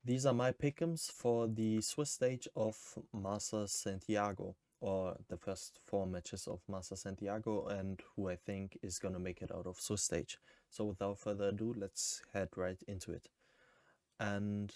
These are my pick'ems for the Swiss stage of Masters Santiago, or the first 4 matches of Masters Santiago, and who I think is gonna make it out of Swiss stage. So without further ado, let's head right into it. And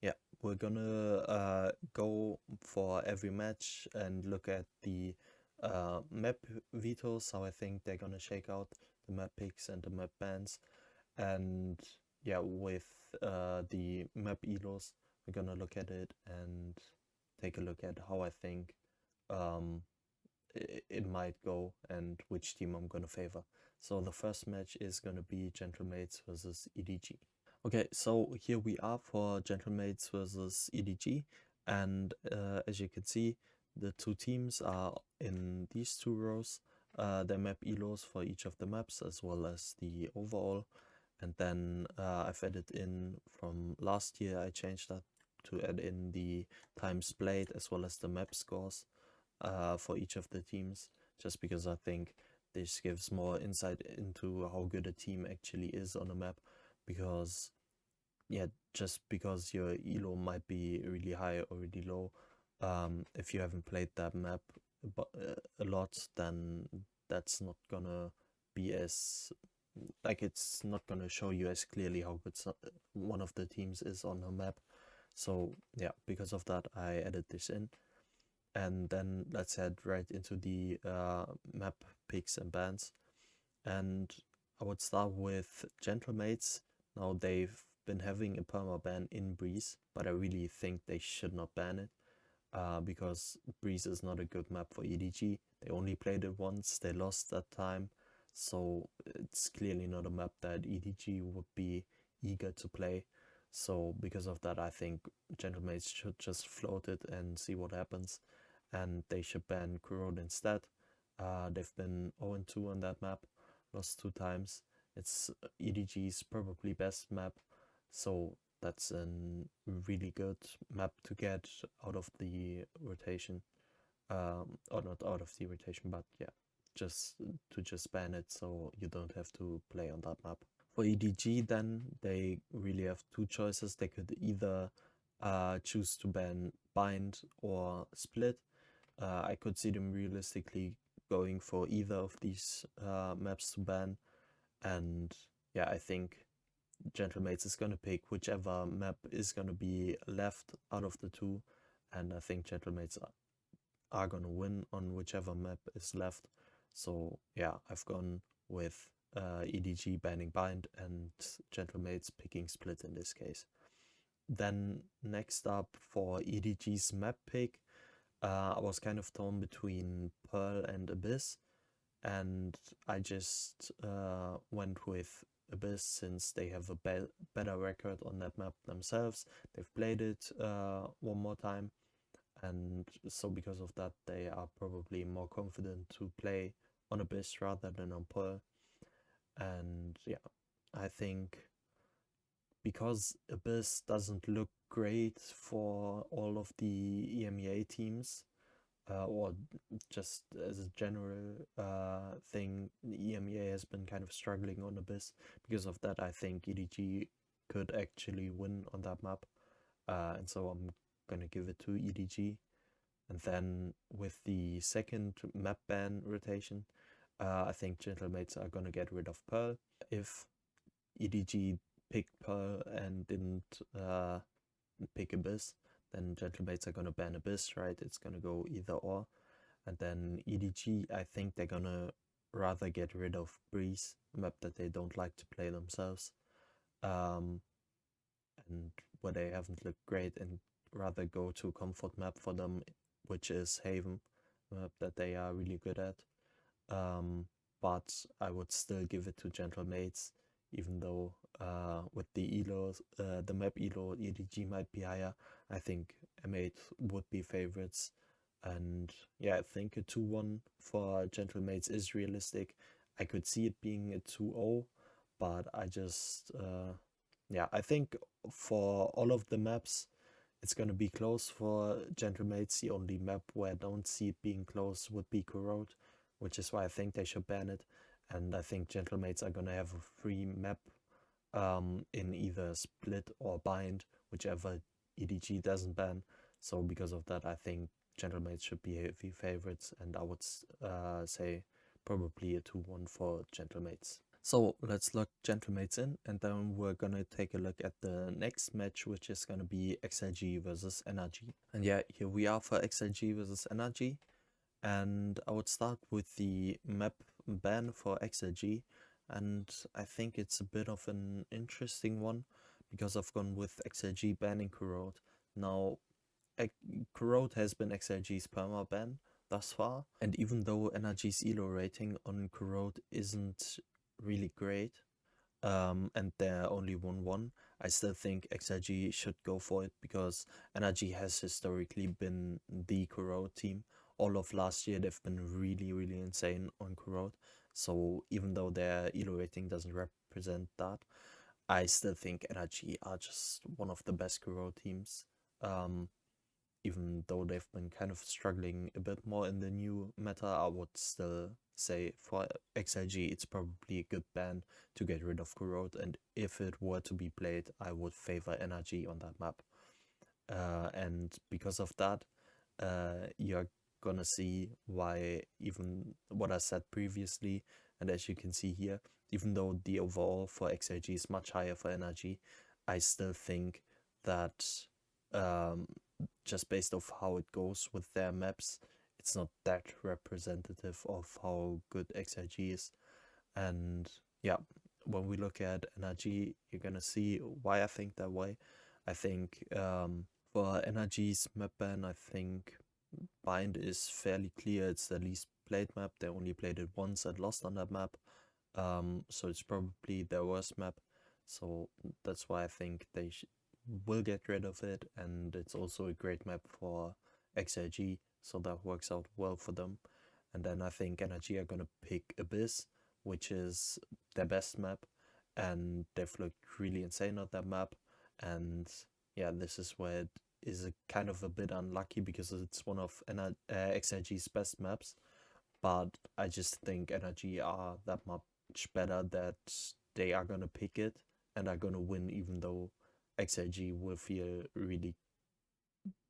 yeah, we're gonna go for every match and look at the map vetoes, how I think they're gonna shake out, the map picks and the map bans. And yeah, with the map elos, we're gonna look at it and take a look at how I think um, it might go and which team I'm gonna favor. So the first match is gonna be Gentlemates versus EDG. Okay, so here we are for Gentlemates versus EDG, and as you can see, the two teams are in these two rows. The map elos for each of the maps, as well as the overall. And then I've added in from last year, I changed that to add in the times played as well as the map scores for each of the teams, just because I think this gives more insight into how good a team actually is on a map. Because, yeah, just because your elo might be really high or really low, if you haven't played that map a lot, then that's not gonna be as like it's not gonna show you as clearly how good one of the teams is on a map. So yeah, because of that, I added this in, and then let's head right into the map picks and bans. And I would start with Gentlemates. Now they've been having a perma ban in Breeze, but I really think they should not ban it. Because Breeze is not a good map for EDG. They only played it once, they lost that time, so it's clearly not a map that EDG would be eager to play. So because of that, I think Gentlemates should just float it and see what happens, and they should ban Corrode instead. They've been 0-2 on that map, lost 2 times. It's EDG's probably best map, so that's a really good map to get out of the rotation. Or not out of the rotation, but yeah, just to just ban it so you don't have to play on that map. For EDG, then they really have two choices. They could either choose to ban Bind or Split. I could see them realistically going for either of these maps to ban, and yeah, I think Gentlemates is going to pick whichever map is going to be left out of the two, and I think Gentlemates are going to win on whichever map is left. So yeah, I've gone with EDG banning Bind and Gentlemates picking Split in this case. Then next up for EDG's map pick, I was kind of torn between Pearl and Abyss, and I just went with Abyss since they have a better record on that map themselves. They've played it one more time, and so because of that, they are probably more confident to play on Abyss rather than on Pearl. And yeah, I think because Abyss doesn't look great for all of the EMEA teams, or just as a general thing, EMEA has been kind of struggling on Abyss. Because of that, I think EDG could actually win on that map, and so I'm gonna give it to EDG. And then with the second map ban rotation, I think Gentlemates are gonna get rid of Pearl. If EDG picked Pearl and didn't pick Abyss, then Gentlemates are gonna ban Abyss, right? It's gonna go either or. And then EDG, I think they're gonna rather get rid of Breeze, a map that they don't like to play themselves, and where they haven't looked great, and rather go to a comfort map for them, which is Haven, a map that they are really good at. But I would still give it to Gentlemates, even though with the elos, the map elo EDG might be higher. I think M8 would be favorites, and yeah, I think a 2-1 for Gentlemates is realistic. I could see it being a 2-0, but I just yeah, I think for all of the maps, it's gonna be close for Gentlemates. The only map where I don't see it being close would be Corrode, which is why I think they should ban it. And I think Gentlemates are gonna have a free map in either Split or Bind, whichever EDG doesn't ban. So because of that, I think Gentlemates should be heavy favorites, and I would say probably a 2-1 for Gentlemates. So let's look Gentlemates in, and then we're gonna take a look at the next match, which is gonna be XLG versus NRG. And yeah, here we are for XLG versus NRG. And I would start with the map ban for XLG, and I think it's a bit of an interesting one because I've gone with XLG banning Corrode. Now, Corrode has been XLG's perma ban thus far, and even though NRG's elo rating on Corrode isn't really great, and they're only 1-1, I still think XLG should go for it because NRG has historically been the Corrode team. All of last year they've been really, really insane on Corrode. So even though their elo rating doesn't represent that, I still think NRG are just one of the best Corrode teams. Even though they've been kind of struggling a bit more in the new meta, I would still say for XLG it's probably a good ban to get rid of Corrode, and if it were to be played, I would favor NRG on that map. And because of that, you're gonna see why even what I said previously, and as you can see here, even though the overall for XLG is much higher for NRG, I still think that just based off how it goes with their maps, it's not that representative of how good XLG is. And yeah, when we look at NRG, you're gonna see why I think that way. I think for NRG's map ban, I think Bind is fairly clear. It's the least played map. They only played it once and lost on that map. So it's probably their worst map. So that's why I think they will get rid of it, and it's also a great map for XLG, so that works out well for them. And then I think NRG are gonna pick Abyss, which is their best map, and they've looked really insane on that map. And yeah, this is where it is a kind of a bit unlucky because it's one of XLG's best maps, but I just think NRG are that much better that they are gonna pick it and are gonna win, even though XLG will feel really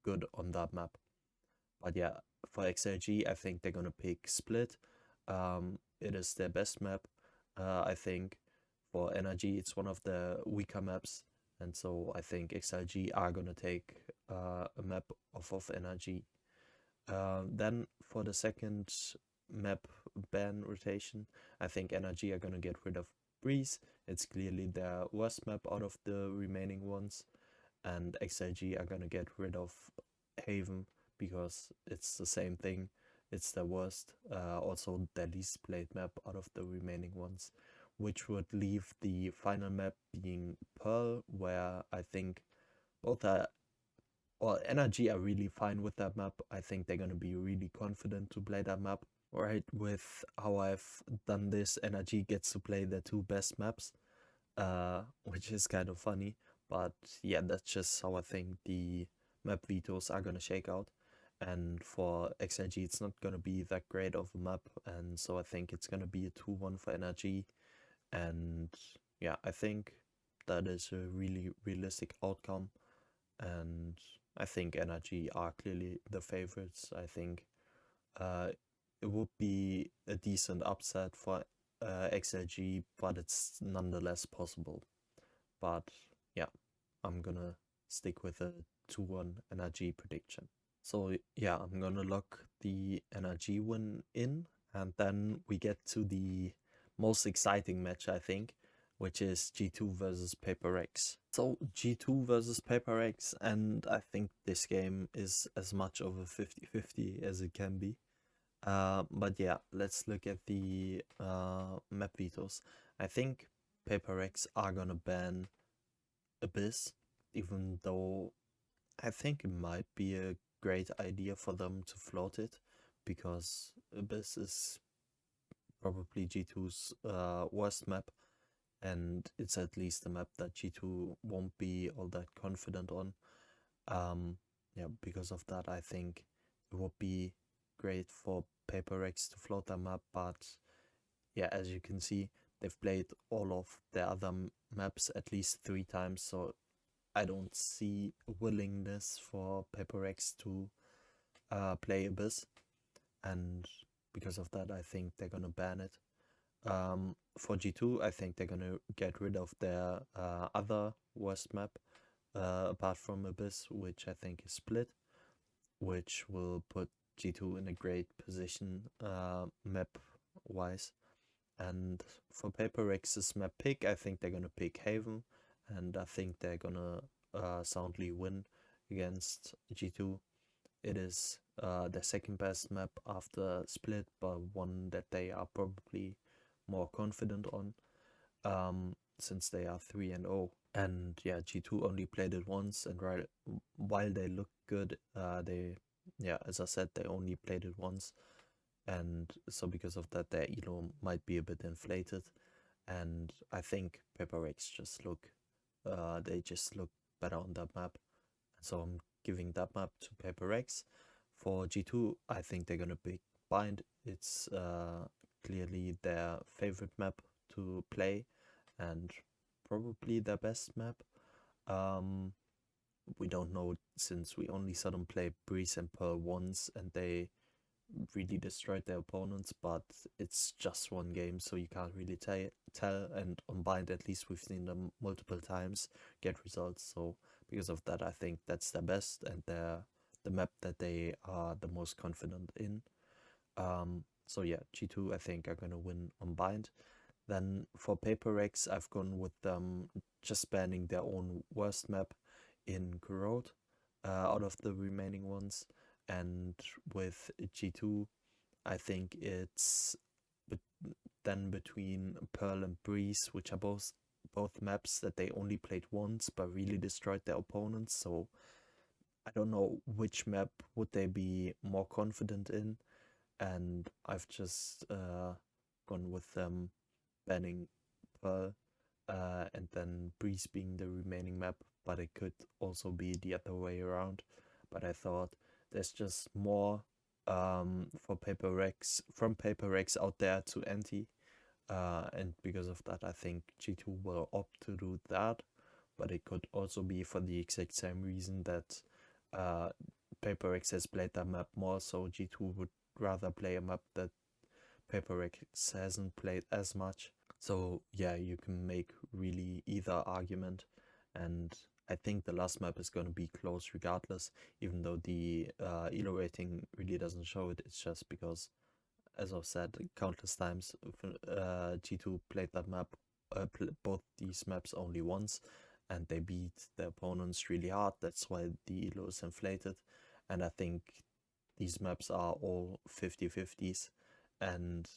good on that map. But yeah, for XLG, I think they're gonna pick Split. It is their best map. I think for NRG, it's one of the weaker maps, and so I think XLG are gonna take a map off of NRG. Then for the second map ban rotation, I think NRG are gonna get rid of Breeze. It's clearly their worst map out of the remaining ones, and XLG are gonna get rid of Haven because it's the same thing. It's the worst, also the least played map out of the remaining ones, which would leave the final map being Pearl, where I think both are, or NRG are really fine with that map. I think they're gonna be really confident to play that map. Right, with how I've done this, NRG gets to play the two best maps, which is kind of funny. But yeah, that's just how I think the map vetoes are gonna shake out. And for XLG, it's not gonna be that great of a map, and so I think it's gonna be a 2-1 for NRG. And yeah, I think that is a really realistic outcome, and I think NRG are clearly the favorites. I think it would be a decent upset for XLG, but it's nonetheless possible. But yeah, I'm gonna stick with a 2-1 NRG prediction. So yeah, I'm gonna lock the NRG win in, and then we get to the most exciting match, I think, which is G2 versus Paper X. So G2 versus Paper X, and I think this game is as much of a 50-50 as it can be. But yeah, let's look at the map vetoes. I think Paper X are gonna ban Abyss, even though I think it might be a great idea for them to float it, because Abyss is probably G2's worst map, and it's at least a map that G2 won't be all that confident on. Yeah, because of that, I think it would be great for Paper X to float that map, but yeah, as you can see, they've played all of the other maps at least 3 times, so I don't see willingness for Paper Rex to play Abyss, and because of that, I think they're gonna ban it. For G2, I think they're gonna get rid of their other worst map, apart from Abyss, which I think is Split, which will put G2 in a great position map-wise. And for Paper Rex's map pick, I think they're gonna pick Haven, and I think they're gonna soundly win against G2. It is their second best map after Split, but one that they are probably more confident on, since they are 3-0. And yeah, G2 only played it once, and while they look good, as I said, they only played it once, and so because of that, their elo might be a bit inflated. And I think Paper Rex they just look better on that map, so I'm giving that map to Paper Rex. For G2, I think they're gonna pick Bind. It's clearly their favorite map to play, and probably their best map. We don't know, since we only saw them play Breeze and Pearl once, and they really destroyed their opponents, but it's just one game, so you can't really tell. And on Bind, at least we've seen them multiple times get results, so because of that, I think that's their best, and the map that they are the most confident in. So yeah, G2 I think are gonna win on Bind. Then for Paper Rex, I've gone with them just banning their own worst map in Corrode out of the remaining ones. And with G2, I think it's then between Pearl and Breeze, which are both maps that they only played once but really destroyed their opponents. So I don't know which map would they be more confident in, and I've just gone with them banning Pearl, and then Breeze being the remaining map, but it could also be the other way around. But I thought there's just more from Paper Rex out there to anti, and because of that, I think G2 will opt to do that. But it could also be for the exact same reason that Paper Rex has played that map more, so G2 would rather play a map that Paper Rex hasn't played as much. So yeah, you can make really either argument, and I think the last map is going to be close regardless, even though the elo rating really doesn't show it. It's just because, as I've said countless times, G2 played that map, both these maps only once, and they beat the opponents really hard. That's why the elo is inflated, and I think these maps are all 50-50s, and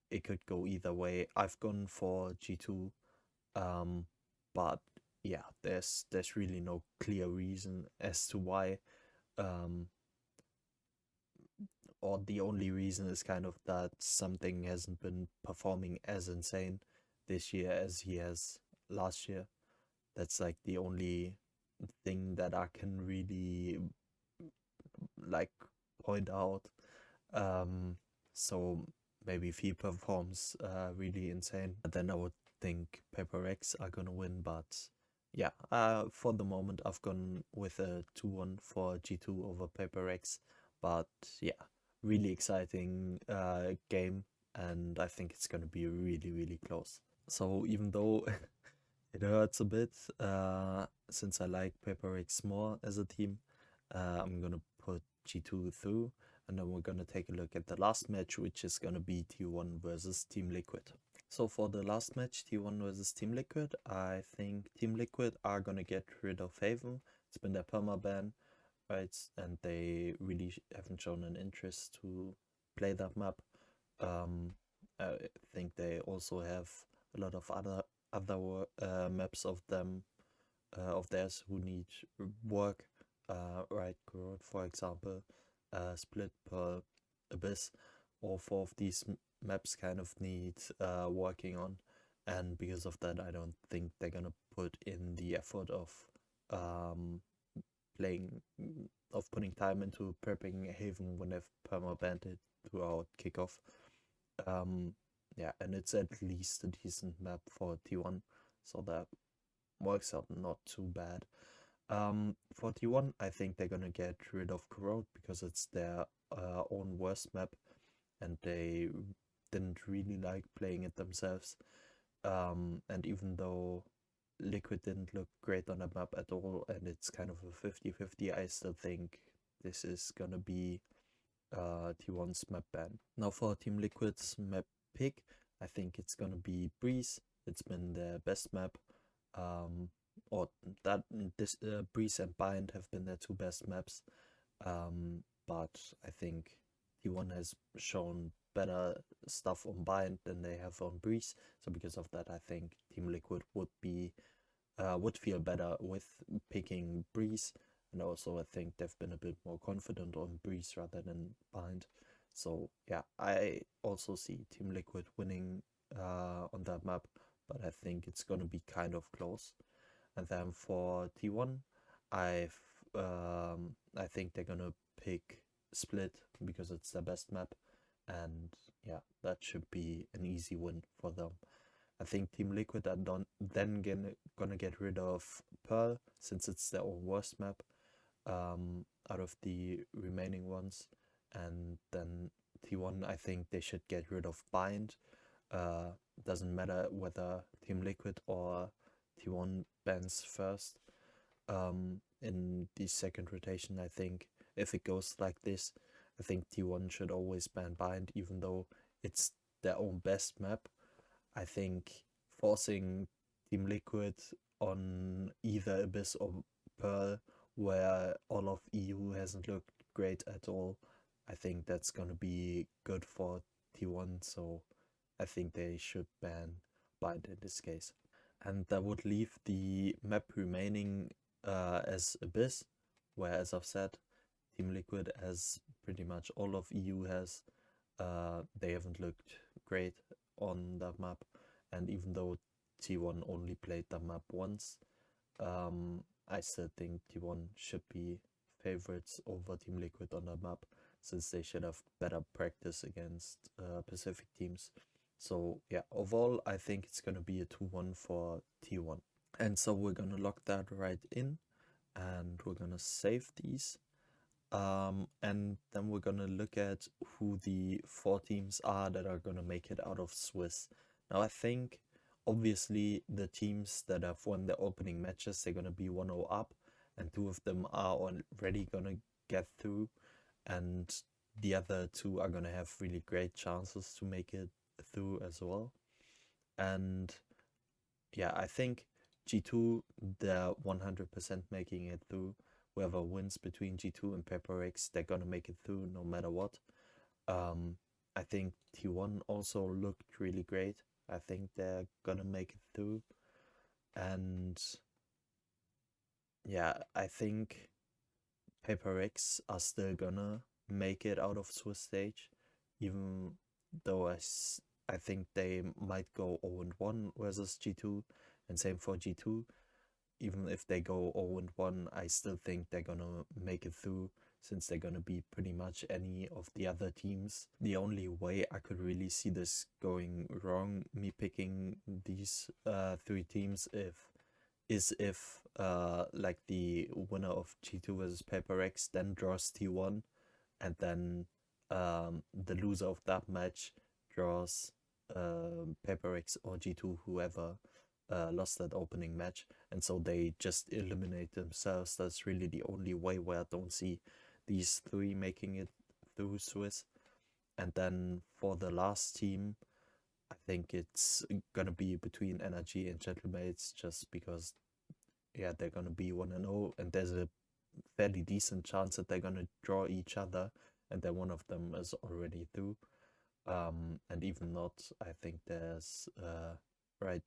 it could go either way. I've gone for G2, but yeah, there's really no clear reason as to why, or the only reason is kind of that something hasn't been performing as insane this year as he has last year. That's like the only thing that I can really like point out. So maybe if he performs really insane, then I would think Paper Rex are gonna win. But yeah, for the moment I've gone with a 2-1 for G2 over Paper Rex. But yeah, really exciting game, and I think it's gonna be really close. So even though it hurts a bit, since I like Paper Rex more as a team, I'm gonna put G2 through, and then we're gonna take a look at the last match, which is gonna be T1 versus Team Liquid. So for the last match, T1 versus Team Liquid, I think Team Liquid are gonna get rid of Haven. It's been their permaban, right? And they really haven't shown an interest to play that map. I think they also have a lot of other maps of theirs who need work, right? Corrode, for example, Split, Pearl, Abyss. All four of these maps kind of need working on, and because of that, I don't think they're gonna put in the effort of putting time into prepping Haven when they've perma-banned it throughout kickoff. Yeah, and it's at least a decent map for T1, so that works out not too bad. For T1, I think they're gonna get rid of Corrode because it's their own worst map, and they didn't really like playing it themselves. And even though Liquid didn't look great on the map at all, and it's kind of a 50-50, I still think this is gonna be T1's map ban. Now for Team Liquid's map pick, I think it's gonna be Breeze. It's been their best map. Or that this Breeze and Bind have been their two best maps. But I think T1 has shown better stuff on Bind than they have on Breeze. So because of that, I think Team Liquid would feel better with picking Breeze. And also I think they've been a bit more confident on Breeze rather than Bind. So yeah, I also see Team Liquid winning on that map, but I think it's gonna be kind of close. And then for T1, I think they're gonna pick Split because it's their best map, and yeah, that should be an easy win for them. I think Team Liquid are then gonna get rid of Pearl since it's their own worst map out of the remaining ones, and then T1 I think they should get rid of Bind. Doesn't matter whether Team Liquid or T1 bans first. In the second rotation, I think if it goes like this, I think T1 should always ban Bind, even though it's their own best map. I think forcing Team Liquid on either Abyss or Pearl, where all of EU hasn't looked great at all, I think that's gonna be good for T1, so I think they should ban Bind in this case. And that would leave the map remaining as Abyss, where, as I've said, Team Liquid, as pretty much all of EU has, they haven't looked great on that map. And even though T1 only played that map once, I still think T1 should be favorites over Team Liquid on that map, since they should have better practice against Pacific teams. So yeah, overall I think it's gonna be a 2-1 for T1. And so we're gonna lock that right in, and we're gonna save these. And then we're gonna look at who the 4 teams are that are gonna make it out of Swiss. Now I think obviously the teams that have won their opening matches, they're gonna be 1-0 up, and 2 of them are already gonna get through, and the other 2 are gonna have really great chances to make it through as well. And yeah, I think G2, they're 100% making it through. Whoever wins between G2 and PaperX, they're gonna make it through no matter what. I think T1 also looked really great. I think they're gonna make it through. And yeah, I think PaperX are still gonna make it out of Swiss stage, even though I think they might go 0-1 versus G2, and same for G2. Even if they go 0-1, I still think they're gonna make it through, since they're gonna beat pretty much any of the other teams. The only way I could really see this going wrong, me picking these 3 teams, is if like the winner of G2 versus PaperX then draws T1, and then the loser of that match draws PaperX or G2, whoever lost that opening match, and so they just eliminate themselves. That's really the only way where I don't see these 3 making it through Swiss. And then for the last team, I think it's gonna be between NRG and Gentlemates, just because yeah, they're gonna be 1-0, and there's a fairly decent chance that they're gonna draw each other, and then one of them is already through. And even not, I think there's right,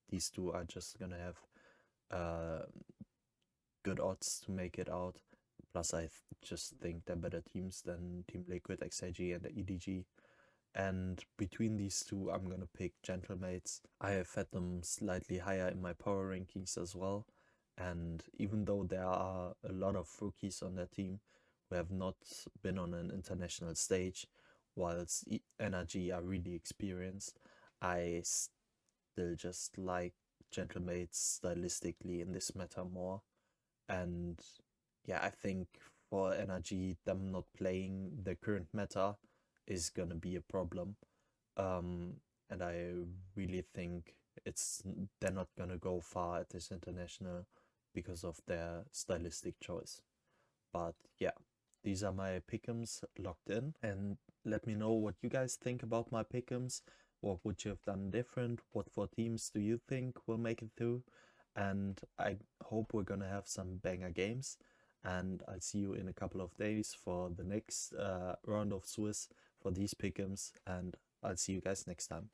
these 2 are just gonna have good odds to make it out. Plus, I just think they're better teams than Team Liquid, XIG, and the EDG. And between these 2, I'm gonna pick Gentlemates. I have had them slightly higher in my power rankings as well. And even though there are a lot of rookies on their team who have not been on an international stage, whilst NRG are really experienced, I still just like Gentlemates stylistically in this meta more. And yeah, I think for NRG, them not playing the current meta is gonna be a problem. And I really think they're not gonna go far at this international because of their stylistic choice. But yeah, these are my pick'ems locked in, and let me know what you guys think about my pick'ems. What would you have done different? What four teams do you think will make it through? And I hope we're gonna have some banger games. And I'll see you in a couple of days for the next round of Swiss for these pick'ems, and I'll see you guys next time.